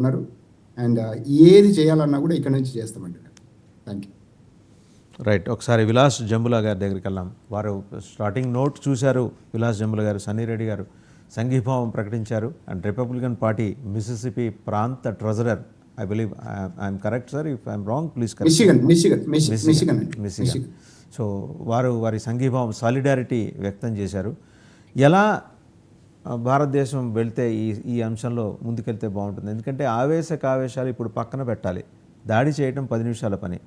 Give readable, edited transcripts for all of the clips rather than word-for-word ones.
ఉన్నారు. అండ్ ఏది చేయాలన్నా కూడా ఇక్కడ నుంచి చేస్తామండి. Thank you. రైట్. ఒకసారి విలాస్ జంబులా గారి దగ్గరికి వెళ్ళాం. వారు స్టార్టింగ్ నోట్ చూశారు. విలాస్ జంబులా గారు, సన్నీ రెడ్డి గారు సంఘీభావం ప్రకటించారు. అండ్ రిపబ్లికన్ పార్టీ మిసిసిపి ప్రాంత treasurer, I believe I'm correct sir, if I'm wrong please Michigan. So వారి సంఘీభావం, సాలిడారిటీ వ్యక్తం చేశారు. ఎలా భారతదేశం వెళ్తే ఈ అంశంలో ముందుకెళ్తే బాగుంటుంది? ఎందుకంటే ఆవేశాలు ఇప్పుడు పక్కన పెట్టాలి. దాడి చేయడం 10 నిమిషాల పని.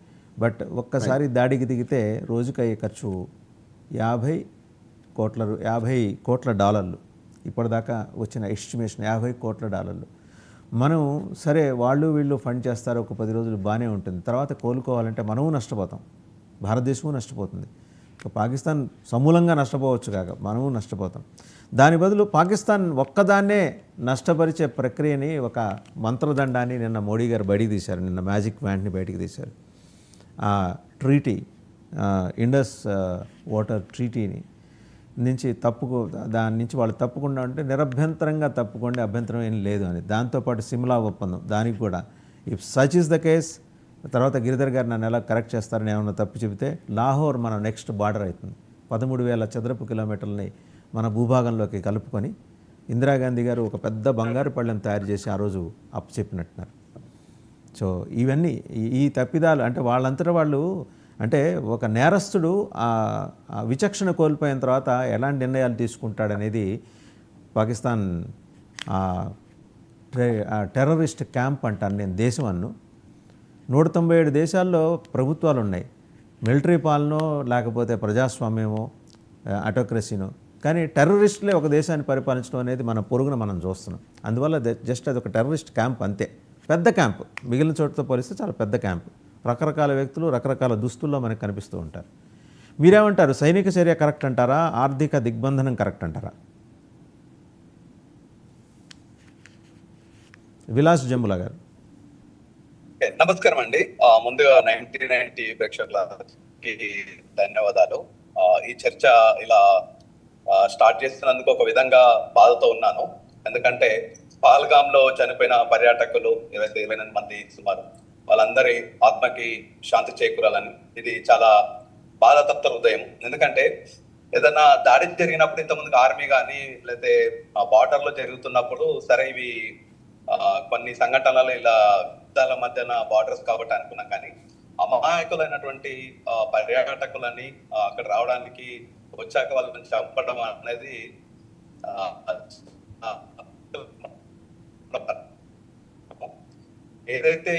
బట్ ఒక్కసారి దాడికి దిగితే రోజుకు అయ్యే ఖర్చు 50 కోట్ల డాలర్లు. ఇప్పటిదాకా వచ్చిన ఎస్టిమేషన్ $50 కోట్ల. మనం సరే వీళ్ళు ఫండ్ చేస్తారు, ఒక 10 రోజులు బాగానే ఉంటుంది. తర్వాత కోలుకోవాలంటే మనము నష్టపోతాం, భారతదేశము నష్టపోతుంది. పాకిస్తాన్ సమూలంగా నష్టపోవచ్చు కాక మనము నష్టపోతాం. దాని బదులు పాకిస్తాన్ ఒక్కదాన్నే నష్టపరిచే ప్రక్రియని, ఒక మంత్రదండాన్ని నిన్న మోడీ గారు బయటికి తీశారు. నిన్న మ్యాజిక్ వ్యాండ్ని బయటికి తీశారు. ఆ ట్రీటీ, ఇండస్ వాటర్ ట్రీటీని నుంచి దాని నుంచి వాళ్ళు తప్పకుండా అంటే నిరభ్యంతరంగా తప్పుకోండి, అభ్యంతరం ఏం లేదు అని. దాంతోపాటు సిమ్లా ఒప్పందం, దానికి కూడా if such is the case, తర్వాత గిరిధర్ గారు నన్ను ఎలా కరెక్ట్ చేస్తారని ఏమన్నా తప్పు చెబితే లాహోర్ మన నెక్స్ట్ బార్డర్ అవుతుంది. 13,000 చదరపు కిలోమీటర్లని మన భూభాగంలోకి కలుపుకొని ఇందిరాగాంధీ గారు ఒక పెద్ద బంగారు పళ్ళెం తయారు చేసి ఆ రోజు చెప్పినట్టున్నారు. సో ఇవన్నీ ఈ తప్పిదాలు అంటే వాళ్ళంతటా వాళ్ళు, అంటే ఒక నేరస్తుడు విచక్షణ కోల్పోయిన తర్వాత ఎలాంటి నిర్ణయాలు తీసుకుంటాడనేది పాకిస్తాన్ టెర్రరిస్ట్ క్యాంప్ అంటాను నేను. దేశం 197 దేశాల్లో ప్రభుత్వాలు ఉన్నాయి. మిలిటరీ పాలనో లేకపోతే ప్రజాస్వామ్యమో ఆటోక్రసీనో, కానీ టెర్రరిస్టులే ఒక దేశాన్ని పరిపాలించడం అనేది మన పొరుగున మనం చూస్తున్నాం. అందువల్ల జస్ట్ అది ఒక టెర్రరిస్ట్ క్యాంప్ అంతే. పెద్ద క్యాంపు, మిగిలిన చోటుతో పోలిస్తే చాలా పెద్ద క్యాంపు. రకరకాల వ్యక్తులు రకరకాల దుస్తుల్లో మనకు కనిపిస్తూ ఉంటారు. మీరేమంటారు? సైనిక చర్య కరెక్ట్ అంటారా? ఆర్థిక దిగ్బంధనం కరెక్ట్ అంటారా? విలాస్ జంబులా గారు. నమస్కారం అండి. ముందుగా 90 ప్రేక్షకులకి ధన్యవాదాలు. ఈ చర్చ ఇలా స్టార్ట్ చేస్తున్నందుకు ఒక విధంగా బాధతో ఉన్నాను. ఎందుకంటే పాల్గామ్ లో చనిపోయిన పర్యాటకులు 28 మంది సుమారు, వాళ్ళందరి ఆత్మకి శాంతి చేకూరాలని, ఇది చాలా బాధాతప్త హృదయం. ఎందుకంటే ఏదైనా దాడి జరిగినప్పుడు ఇంతకుముందు ఆర్మీ కానీ లేకపోతే బార్డర్ లో జరుగుతున్నప్పుడు సరే ఇవి కొన్ని సంఘటనలు ఇలా యుద్ధాల మధ్యన బార్డర్స్ కాబట్టి అనుకున్నాం, కానీ అమాయకులైనటువంటి పర్యాటకులని అక్కడ రావడానికి వచ్చాక వాళ్ళని చంపడం అనేది ఏదైతే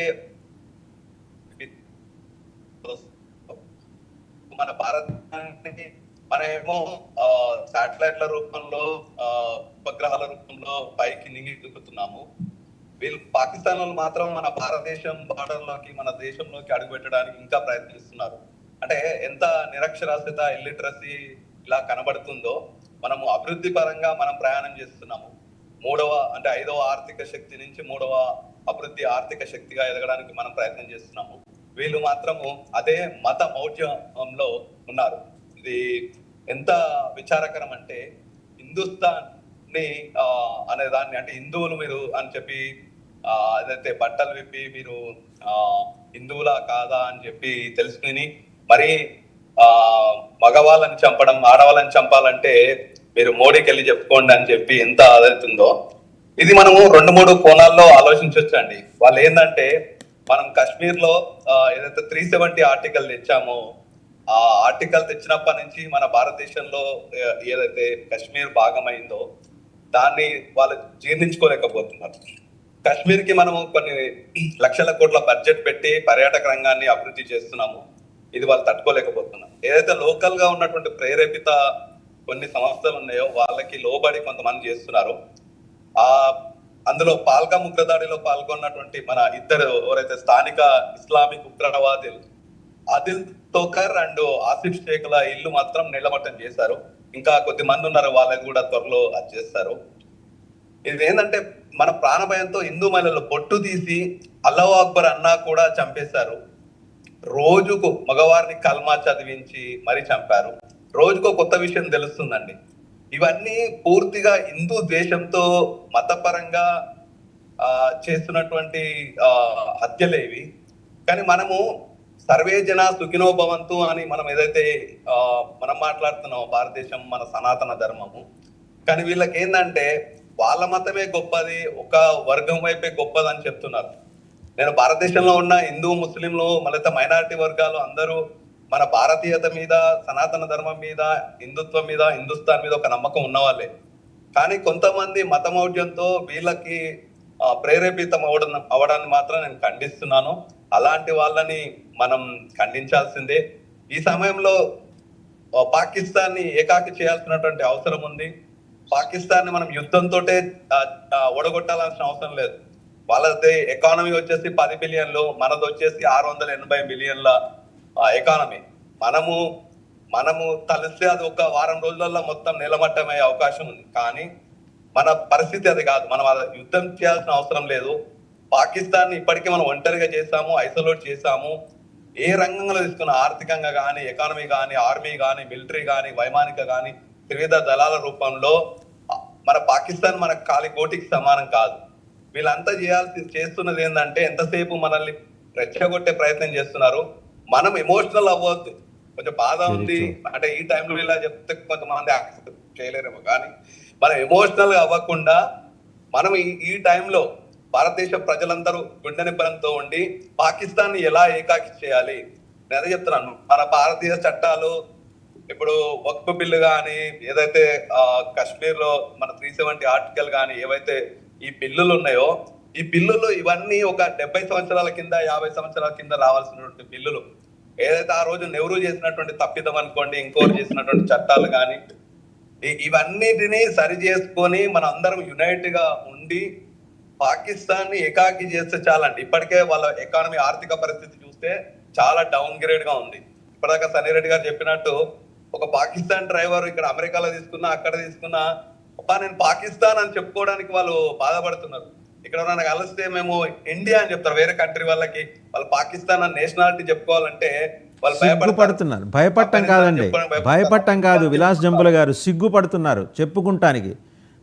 మన భారతాన్ని మనమేమో శాటిలైట్ల రూపంలో ఉపగ్రహాల రూపంలో పైకి నింగిస్తున్నాము. వీళ్ళు పాకిస్తాన్ వాళ్ళు మాత్రం మన భారతదేశం బార్డర్ లోకి, మన దేశంలోకి అడుగు పెట్టడానికి ఇంకా ప్రయత్నిస్తున్నారు. అంటే ఎంత నిరక్షరాస్యత, ఇల్లిటరసీ ఇలా కనబడుతుందో. మనము అభివృద్ధి పరంగా మనం ప్రయాణం చేస్తున్నాము. 5వ ఆర్థిక శక్తి నుంచి 3వ అభివృద్ధి ఆర్థిక శక్తిగా ఎదగడానికి మనం ప్రయత్నం చేస్తున్నాము. వీళ్ళు మాత్రము అదే మత మౌఢ్యంలో ఉన్నారు. ఇది ఎంత విచారకరం అంటే, హిందుస్థాన్ ని అనే దాన్ని, అంటే హిందువులు మీరు అని చెప్పి ఏదైతే బట్టలు విప్పి మీరు హిందువులా కాదా అని చెప్పి తెలుసుకుని మరి మగవాళ్ళని చంపడం, ఆడవాళ్ళని చంపాలంటే మీరు మోడీకి వెళ్ళి చెప్పుకోండి అని చెప్పి ఎంత ఆదవుతుందో. ఇది మనము 2-3 కోణాల్లో ఆలోచించవచ్చు అండి. వాళ్ళు ఏంటంటే, మనం కాశ్మీర్ లో ఏదైతే 370 ఆర్టికల్ తెచ్చామో, ఆ ఆర్టికల్ తెచ్చినప్పటి నుంచి మన భారతదేశంలో ఏదైతే కాశ్మీర్ భాగమైందో దాన్ని వాళ్ళు జీర్ణించుకోలేకపోతున్నారు. కాశ్మీర్ కి మనము కొన్ని లక్షల కోట్ల బడ్జెట్ పెట్టి పర్యాటక రంగాన్ని అభివృద్ధి చేస్తున్నాము. ఇది వాళ్ళు తట్టుకోలేకపోతున్నారు. ఏదైతే లోకల్ గా ఉన్నటువంటి ప్రేరేపిత కొన్ని సంస్థలు ఉన్నాయో వాళ్ళకి లోబడి కొంతమంది చేస్తున్నారు. అందులో పాల్గామ్ ఉగ్రదాడిలో పాల్గొన్నటువంటి మన ఇద్దరు ఎవరైతే స్థానిక ఇస్లామిక్ ఉగ్రవాదులు ఆదిల్ తోకర్ అండ్ ఆసిఫ్ షేఖ్ల ఇల్లు మాత్రం నిలబట్టం చేశారు. ఇంకా కొద్ది మంది ఉన్నారు, వాళ్ళని కూడా త్వరలో అది చేస్తారు. ఇది ఏంటంటే, మన ప్రాణభయంతో హిందూ మహిళలు బొట్టు తీసి అల్లాహు అక్బర్ అన్నా కూడా చంపేశారు. రోజుకు మగవారిని కల్మా చదివించి మరీ చంపారు. రోజుకో కొత్త విషయం తెలుస్తుందండి. ఇవన్నీ పూర్తిగా హిందూ ద్వేషంతో మతపరంగా చేస్తున్నటువంటి హత్యలే ఇవి. కానీ మనము సర్వే జన సుఖినో భవంతు అని మనం ఏదైతే మనం మాట్లాడుతున్నామో భారతదేశం మన సనాతన ధర్మము, కానీ వీళ్ళకి ఏంటంటే వాళ్ళ మతమే గొప్పది, ఒక వర్గం వైపే గొప్పది అని చెప్తున్నారు. నేను భారతదేశంలో ఉన్న హిందూ ముస్లింలు మళ్ళీ మైనారిటీ వర్గాలు అందరూ మన భారతీయత మీద, సనాతన ధర్మం మీద, హిందుత్వం మీద, హిందుస్థాన్ మీద ఒక నమ్మకం ఉన్నవాళ్ళే. కానీ కొంతమంది మతమౌఢ్యంతో వీళ్ళకి ప్రేరేపితం అవడాన్ని మాత్రం నేను ఖండిస్తున్నాను. అలాంటి వాళ్ళని మనం ఖండించాల్సిందే. ఈ సమయంలో పాకిస్తాన్ ని ఏకాకి చేయాల్సినటువంటి అవసరం ఉంది. పాకిస్తాన్ ని మనం యుద్ధంతో ఓడగొట్టాల్సిన అవసరం లేదు. వాళ్ళది ఎకానమీ వచ్చేసి 10 బిలియన్లు, మనది వచ్చేసి 680 మిలియన్ల ఎకానమీ. మనము తలిస్తే అది ఒక వారం రోజులలో మొత్తం నిలమట్టమయ్యే అవకాశం ఉంది. కానీ మన పరిస్థితి అది కాదు. మనం యుద్ధం చేయాల్సిన అవసరం లేదు. పాకిస్తాన్ ఇప్పటికే మనం ఒంటరిగా చేసాము, ఐసోలేట్ చేసాము. ఏ రంగంలో తీసుకున్న ఆర్థికంగా కానీ, ఎకానమీ కానీ, ఆర్మీ కానీ, మిలిటరీ కానీ, వైమానిక కానీ, త్రివిధ దళాల రూపంలో మన పాకిస్తాన్ మన కాలి కోటికి సమానం కాదు. వీళ్ళంతా చేస్తున్నది ఏంటంటే ఎంతసేపు మనల్ని రెచ్చగొట్టే ప్రయత్నం చేస్తున్నారు. మనం ఎమోషనల్ అవ్వద్దు. కొంచెం బాధ ఉంది అంటే ఈ టైంలో ఇలా చెప్తే కొంతమంది యాక్సెప్ట్ చేయలేరేమో, కానీ మనం ఎమోషనల్ గా అవ్వకుండా మనం ఈ టైంలో భారతదేశ ప్రజలందరూ గుండె నిబ్బరంతో ఉండి పాకిస్తాన్ ని ఎలా ఏకాకి చేయాలి నేను అదే చెప్తున్నాను. మన భారతీయ చట్టాలు ఇప్పుడు వక్ఫ్ బిల్లు కానీ, ఏదైతే కాశ్మీర్ లో మన 370 ఆర్టికల్ కానీ, ఏవైతే ఈ బిల్లులు ఉన్నాయో, ఈ బిల్లులు ఇవన్నీ ఒక 70 సంవత్సరాల కింద, 50 సంవత్సరాల కింద రావాల్సినటువంటి బిల్లులు. ఏదైతే ఆ రోజు నెహ్రూ చేసినటువంటి తప్పిదం అనుకోండి, ఇంకోటి చేసినటువంటి చట్టాలు కానీ, ఇవన్నిటిని సరి చేసుకొని మన అందరం యునైట్ గా ఉండి పాకిస్తాన్ ని ఏకాకి చేస్తే చాలండి. ఇప్పటికే వాళ్ళ ఎకానమీ, ఆర్థిక పరిస్థితి చూస్తే చాలా డౌన్ గ్రేడ్ గా ఉంది. ఇప్పటిదాకా సన్నిరెడ్డి గారు చెప్పినట్టు ఒక పాకిస్తాన్ డ్రైవర్ ఇక్కడ అమెరికాలో తీసుకున్నా, అక్కడ తీసుకున్నా, నేను పాకిస్తాన్ అని చెప్పుకోవడానికి వాళ్ళు బాధపడుతున్నారు. ఇక్కడ నాకు కలిస్తే మేము ఇండియా అని చెప్తారు. వేరే కంట్రీ వాళ్ళకి వాళ్ళు పాకిస్తాన్ అని నేషనాలిటీ చెప్పుకోవాలంటే వాళ్ళు సిగ్గుపడుతున్నారు. భయపడటం కాదండి, భయపడటం కాదు విలాస్ జంబుల గారు, సిగ్గుపడుతున్నారు చెప్పుకుంటానికి.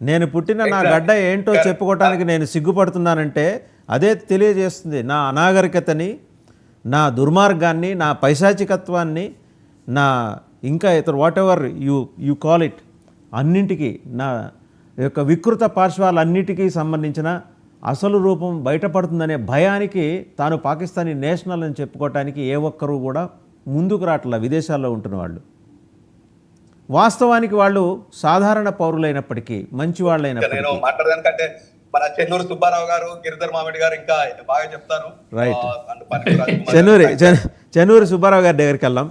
నేను పుట్టిన నా గడ్డ ఏంటో చెప్పుకోవటానికి నేను సిగ్గుపడుతున్నానంటే అదే తెలియజేస్తుంది నా అనాగరికతని, నా దుర్మార్గాన్ని, నా పైశాచికత్వాన్ని, నా ఇంకా ఇతర what ever you call it అన్నింటికీ, నా యొక్క వికృత పార్శ్వాలన్నిటికీ సంబంధించిన అసలు రూపం బయటపడుతుందనే భయానికి తాను పాకిస్తానీ నేషనల్ అని చెప్పుకోవటానికి ఏ ఒక్కరూ కూడా ముందుకు రావట్లా. విదేశాల్లో ఉంటున్న వాళ్ళు వాస్తవానికి వాళ్ళు సాధారణ పౌరులైనప్పటికీ, మంచి వాళ్ళైనప్పటికీ. నేను మాట్లాడదానికంటే మన చెన్నూరు సుబ్బారావు గారు, గిరిధర్ మామిడి గారు ఇంకా బాగా చెప్తారు. రైట్, చెన్నూరి సుబ్బారావు గారి దగ్గరికి వెళ్దాం.